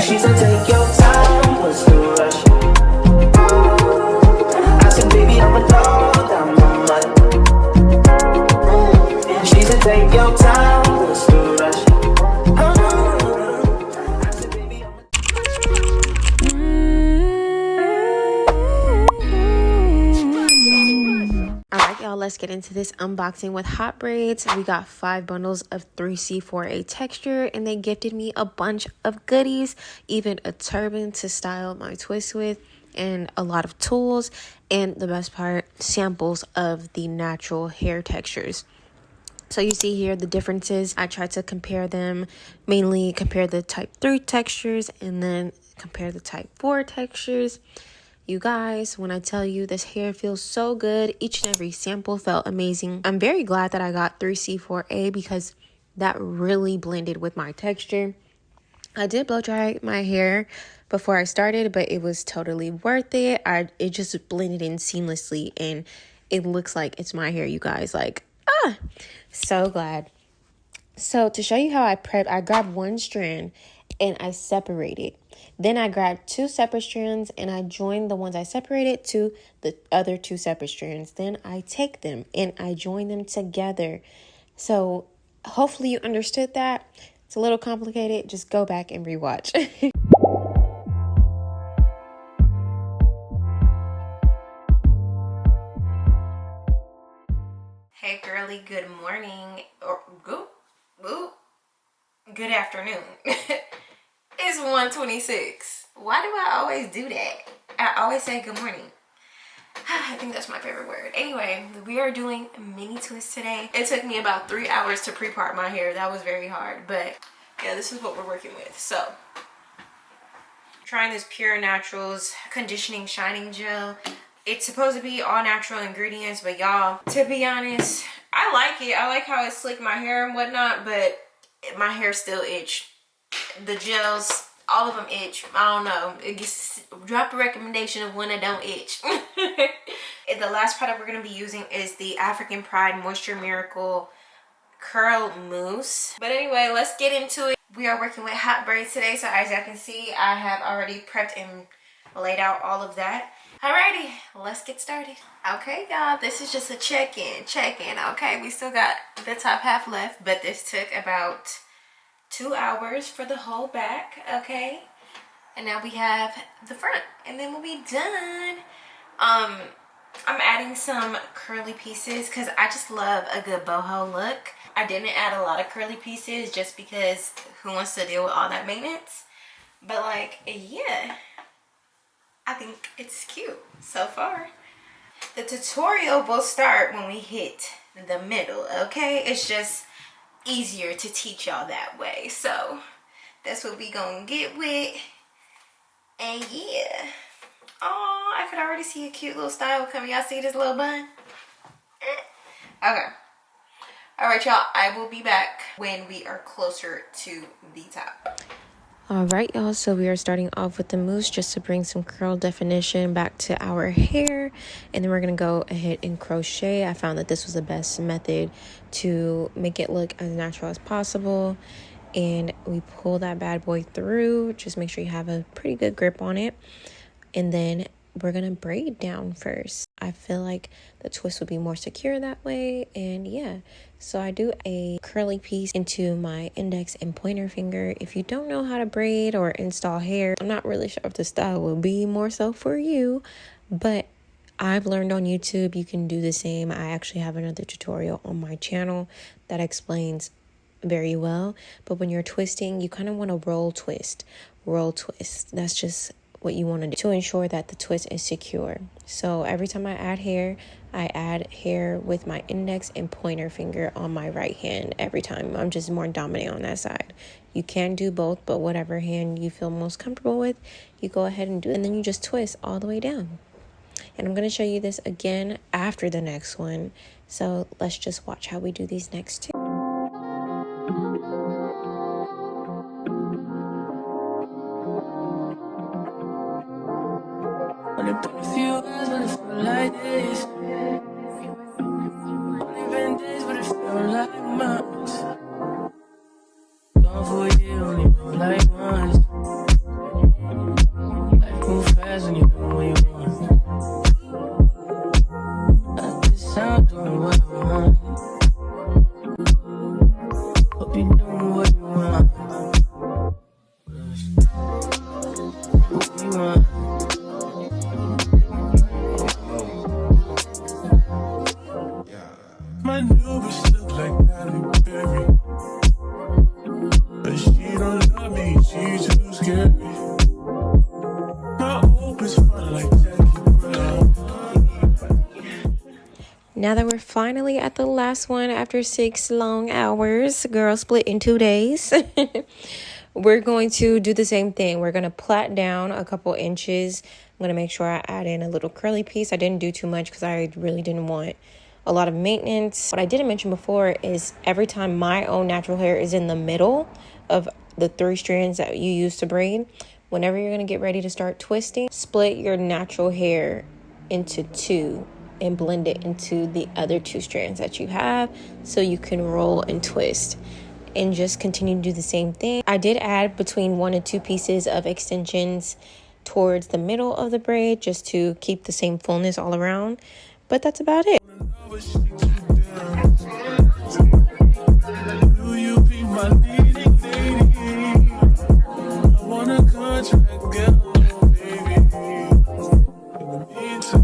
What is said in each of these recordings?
She said take your time, what's the rush? I said baby I'm a dog, I'm a mutt. She said take your time, what's the rush? I said baby I'm a Alright y'all, let's get into this unboxing with Hot Braids. We got 5 bundles of 3C-4A texture and they gifted me a bunch of goodies, even a turban to style my twist with, and a lot of tools, and the best part, samples of the natural hair textures. So you see here the differences. I tried to compare them, mainly compare the type 3 textures and then compare the type 4 textures. You guys, when I tell you this hair feels so good, each and every sample felt amazing. I'm very glad that I got 3C-4A because that really blended with my texture. I did blow dry my hair before I started, but it was totally worth it. It just blended in seamlessly and it looks like it's my hair, you guys. Like, so glad. So to show you how I prep, I grabbed one strand and I separated. Then I grabbed 2 separate strands and I joined the ones I separated to the other 2 separate strands. Then I take them and I join them together. So hopefully you understood that. It's a little complicated. Just go back and rewatch. Hey girly, good morning or good afternoon. It's 1:26. Why do I always do that? I always say good morning. I think that's my favorite word. Anyway, we are doing a mini twist today. It took me about 3 hours to pre-part my hair. That was very hard, but yeah, this is what we're working with. So, trying this Pure Naturals conditioning shining gel. It's supposed to be all natural ingredients, but y'all, to be honest, I like it. I like how it slicked my hair and whatnot, but my hair still itch. The gels, all of them itch. I don't know. It gets, drop a recommendation of one that don't itch. The last product we're going to be using is the African Pride Moisture Miracle Curl Mousse. But anyway, let's get into it. We are working with hot braids today, so as y'all can see, I have already prepped and laid out all of that. Alrighty, let's get started. Okay, y'all, this is just a check-in. Okay, we still got the top half left, but this took about 2 hours for the whole back. Okay, and now we have the front, and then we'll be done. I'm adding some curly pieces because I just love a good boho look. I didn't add a lot of curly pieces just because who wants to deal with all that maintenance? But like, yeah, I think it's cute so far. The tutorial will start when we hit the middle, okay? It's just easier to teach y'all that way. So that's what we gonna get with. And yeah. Oh, I could already see a cute little style coming. Y'all see this little bun? Okay. Alright, y'all. I will be back when we are closer to the top. Alright, y'all, so we are starting off with the mousse just to bring some curl definition back to our hair, and then we're going to go ahead and crochet. I found that this was the best method to make it look as natural as possible, and we pull that bad boy through. Just make sure you have a pretty good grip on it, and then we're going to braid down first. I feel like the twist would be more secure that way, and yeah. So I do a curly piece into my index and pointer finger. If you don't know how to braid or install hair, I'm not really sure if the style will be more so for you, but I've learned on YouTube you can do the same. I actually have another tutorial on my channel that explains very well. But when you're twisting, you kind of want to roll twist. That's just what you want to do to ensure that the twist is secure. So every time I add hair with my index and pointer finger on my right hand every time. I'm just more dominant on that side. You can do both, but whatever hand you feel most comfortable with, you go ahead and do it. And then you just twist all the way down. And I'm going to show you this again after the next one. So let's just watch how we do these next two. Only been a few hours, but it feel like this. Only been days, but it feel like months. Gone for a year, only know like once. scary. My hope is fun like Jackie Brown. Now that we're finally at the last one after 6 long hours, girl, split in 2 days, we're going to do the same thing. We're going to plait down a couple inches. I'm going to make sure I add in a little curly piece. I didn't do too much because I really didn't want a lot of maintenance. What I didn't mention before is every time my own natural hair is in the middle of the 3 strands that you use to braid, whenever you're going to get ready to start twisting, split your natural hair into 2 and blend it into the other 2 strands that you have so you can roll and twist, and just continue to do the same thing. I did add between 1 and 2 pieces of extensions towards the middle of the braid just to keep the same fullness all around, but that's about it. Will you be my leading lady? I want a contract, girl, baby. In the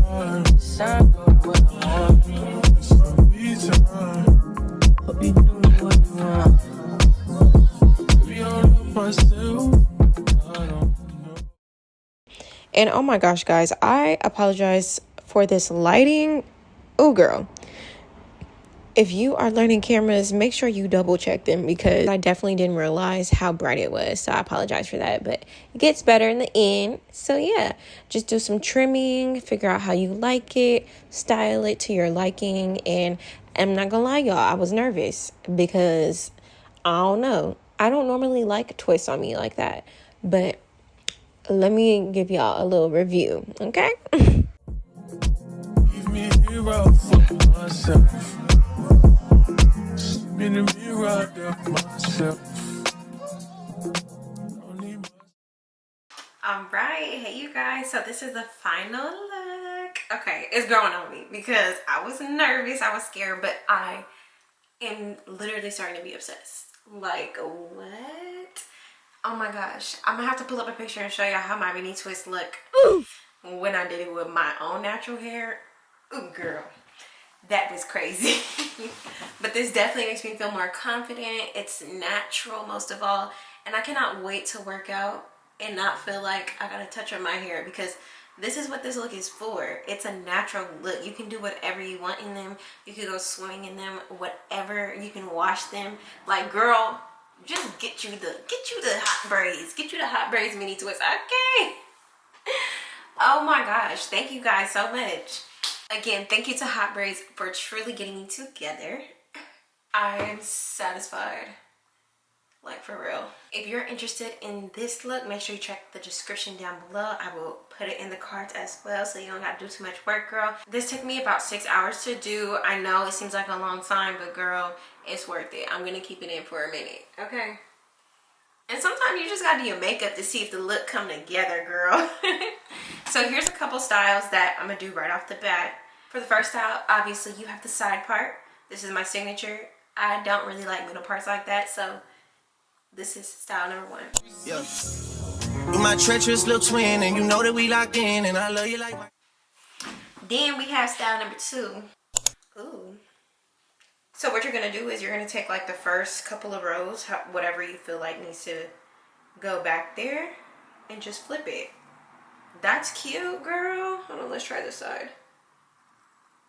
meantime, what I want. It's the meantime. Hope you do what you want. Maybe I'll love myself. I don't know. And oh my gosh, guys, I apologize for this lighting. Oh, girl. If you are learning cameras, make sure you double check them because I definitely didn't realize how bright it was. So I apologize for that, but it gets better in the end. So yeah, just do some trimming, figure out how you like it, style it to your liking. And I'm not gonna lie, y'all, I was nervous because I don't know. I don't normally like twists on me like that, but let me give y'all a little review, okay? Leave me here out for myself. In the mirror of myself. All right, hey you guys, so this is the final look. Okay, it's growing on me because I was nervous, I was scared, but I am literally starting to be obsessed. Like, what? Oh my gosh, I'm gonna have to pull up a picture and show y'all how my mini twist look when I did it with my own natural hair. Ooh, girl, that was crazy. But this definitely makes me feel more confident. It's natural most of all, and I cannot wait to work out and not feel like I gotta touch on my hair because this is what this look is for. It's a natural look. You can do whatever you want in them. You can go swimming in them, whatever. You can wash them. Like, girl, just get you the hot braids. Get you the hot braids mini twist. Okay. Oh my gosh, thank you guys so much. Again, thank you to Hot Braids for truly getting me together. I am satisfied. Like, for real. If you're interested in this look, make sure you check the description down below. I will put it in the cards as well so you don't have to do too much work, girl. This took me about 6 hours to do. I know it seems like a long time, but girl, it's worth it. I'm gonna keep it in for a minute, okay? And sometimes you just gotta do your makeup to see if the look come together, girl. So here's a couple styles that I'm gonna do right off the bat. For the first style, obviously you have the side part. This is my signature. I don't really like middle parts like that, so this is style number 1. Yeah. You my treacherous little twin, and you know that we locked in, and I love you like my... Then we have style number 2. Ooh. So what you're gonna do is you're gonna take like the first couple of rows, whatever you feel like needs to go back there, and just flip it. That's cute, girl. Hold on, let's try this side.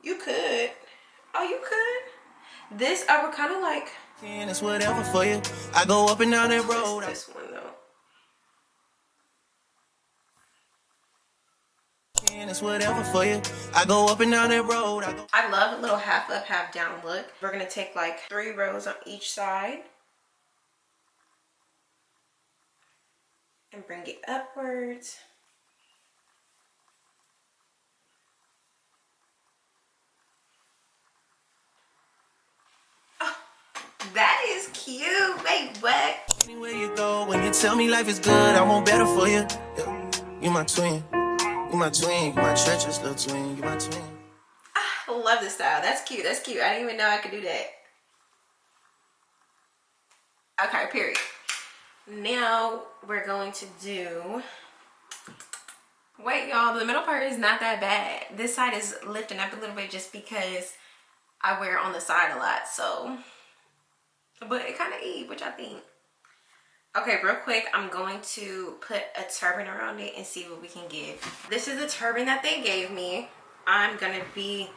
You could. Oh, you could. This, I would kind of like. And it's whatever for you. I go up and down that road. This one though. And it's whatever for you. I go up and down that road. I love a little half up, half down look. We're gonna take like 3 rows on each side and bring it upwards. That is cute. Wait, what? Anywhere you go, when you tell me life is good, I want better for you. Yeah. You my twin. You my twin. You my treacherous little twin. You my twin. I love this style. That's cute. That's cute. I didn't even know I could do that. Okay, period. Now we're going to do... Wait, y'all. The middle part is not that bad. This side is lifting up a little bit just because I wear it on the side a lot, so... But it kind of eat, which I think. Okay, real quick, I'm going to put a turban around it and see what we can get. This is the turban that they gave me. I'm gonna be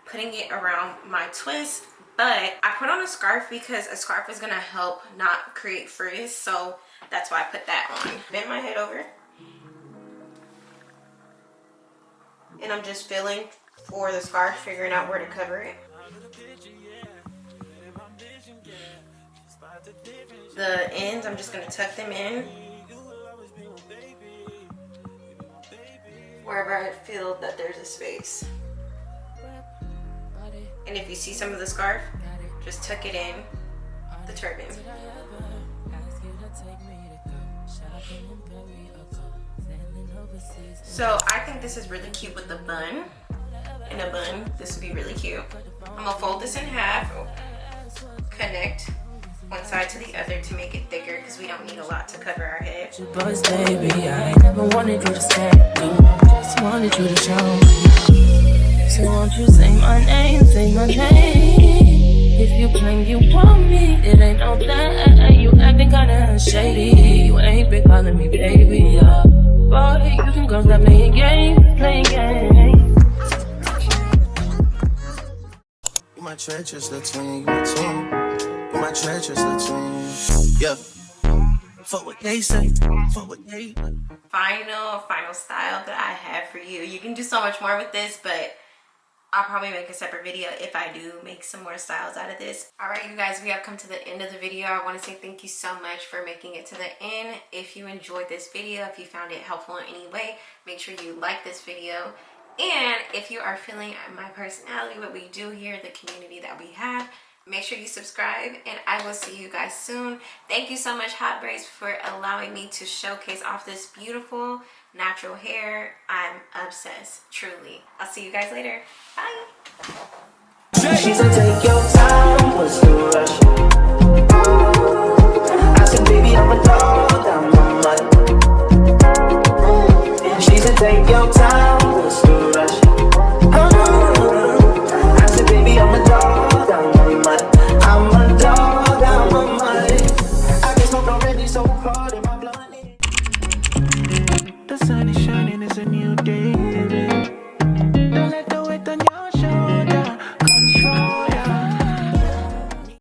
putting it around my twist, but I put on a scarf because a scarf is gonna help not create frizz, so that's why I put that on. Bend my head over. And I'm just feeling for the scarf, figuring out where to cover it. The ends, I'm just gonna tuck them in wherever I feel that there's a space. And if you see some of the scarf, just tuck it in the turban. So I think this is really cute with the bun. In a bun, this would be really cute. I'm gonna fold this in half, connect one side to the other to make it thicker because we don't need a lot to cover our head. Boys, baby, I never wanted you to stay. Just wanted you to show me. So won't you say my name, say my name. If you claim you want me, it ain't no that. You acting kinda shady. You ain't been calling me baby, boy, you can go stop playing games, playing games. You my treacherous little twin, you my twin. My treacherous little twin, yeah. Fuck what they say, fuck what they. Final style that I have for you. You can do so much more with this, but I'll probably make a separate video if I do make some more styles out of this. All right, you guys, we have come to the end of the video. I want to say thank you so much for making it to the end. If you enjoyed this video, if you found it helpful in any way, make sure you like this video. And if you are feeling my personality, what we do here, the community that we have, make sure you subscribe, and I will see you guys soon. Thank you so much, Hot Braids, for allowing me to showcase off this beautiful natural hair. I'm obsessed, truly. I'll see you guys later. Bye. She said, take your time, what's the rush? I said, baby, I'm a dog, I'm a mud. She said, take your time, what's the rush? I said, baby, I'm a dog, I'm a dog, I'm a mud. I get smoked already, so hard in my blood. The sun is shining, it's a new day.